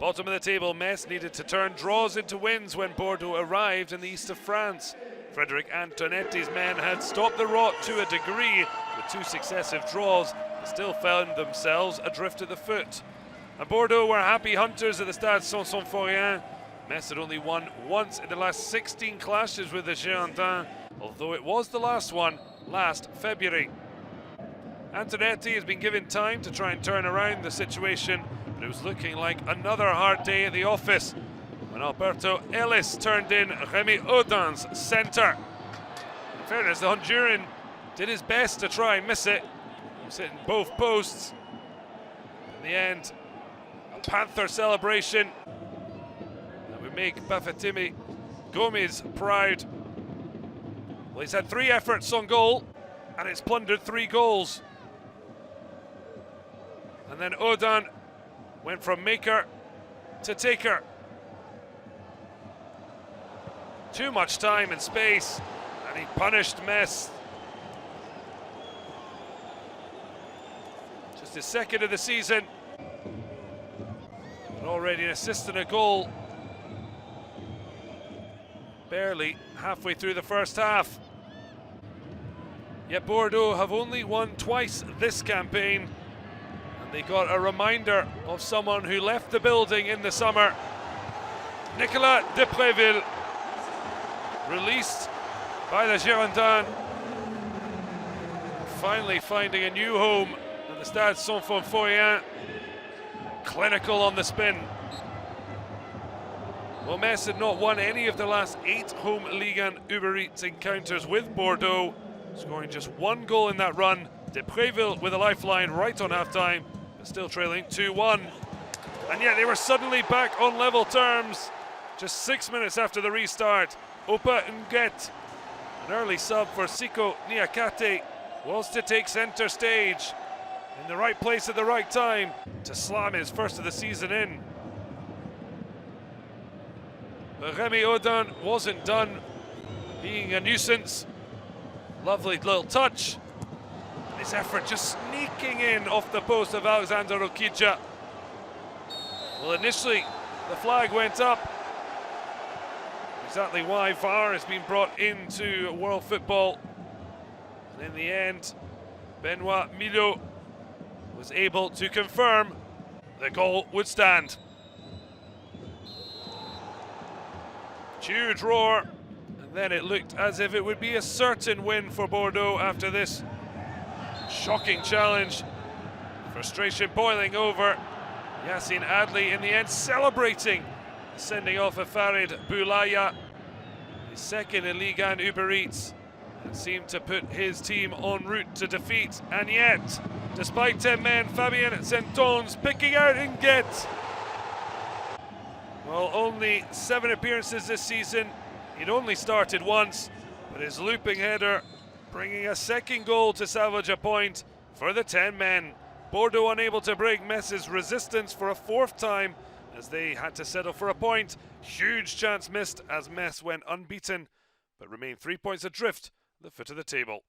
Bottom of the table, Metz needed to turn draws into wins when Bordeaux arrived in the east of France. Frédéric Antonetti's men had stopped the rot to a degree. With 2 successive draws, they still found themselves adrift at the foot. And Bordeaux were happy hunters at the Stade SYMPHORIEN. Metz had only won once in the last 16 clashes with the Girondins, although it was the last one last February. Antonetti has been given time to try and turn around the situation, but it was looking like another hard day at the office when Alberto ELIS turned in Rémi OUDIN's centre. In fairness, the Honduran did his best to try and miss it. He was hitting both posts. In the end, a Panther celebration that would make Bafétimbi Gomez proud. Well, he's had 3 efforts on goal, and it's plundered 3 goals. And then OUDIN went from maker to taker. Too much time and space, and he punished Metz. Just his 2nd of the season, and already an assist and a goal. Barely halfway through the first half. Yet Bordeaux have only won twice this campaign, and they got a reminder of someone who left the building in the summer. Nicolas de PREVILLE, released by the Girondins, finally finding a new home at the Stade SYMPHORIEN, clinical on the spin. Well, Metz had not won any of the last 8 home Ligue 1 Uber Eats encounters with Bordeaux, scoring just 1 goal in that run. De PREVILLE with a lifeline right on half-time, but still trailing 2-1. And yet they were suddenly back on level terms. Just 6 minutes after the restart, Opa Nguet, an early sub for Sikou NIAKATE, was to take centre stage in the right place at the right time to slam his first of the season in. But Rémi OUDIN wasn't done being a nuisance. Lovely little touch. His effort just sneaking in off the post of Alexandre OUKIDJA. Well, initially the flag went up. Exactly why VAR has been brought into world football. And in the end, Benoit Milot was able to confirm the goal would stand. Huge roar, and then it looked as if it would be a certain win for Bordeaux after this shocking challenge. Frustration boiling over. Yassine Adli in the end celebrating the sending off of Farid BOULAYA, his 2nd in Ligue 1 Uber Eats, and seemed to put his team en route to defeat. And yet, despite 10 men, Fabien at CENTONZE picking out Nguet. Well, only 7 appearances this season. He'd only started once, but his looping header bringing a 2nd goal to salvage a point for the 10 men. Bordeaux unable to break Metz's resistance for a 4th time as they had to settle for a point. Huge chance missed as Metz went unbeaten, but remained 3 points adrift at the foot of the table.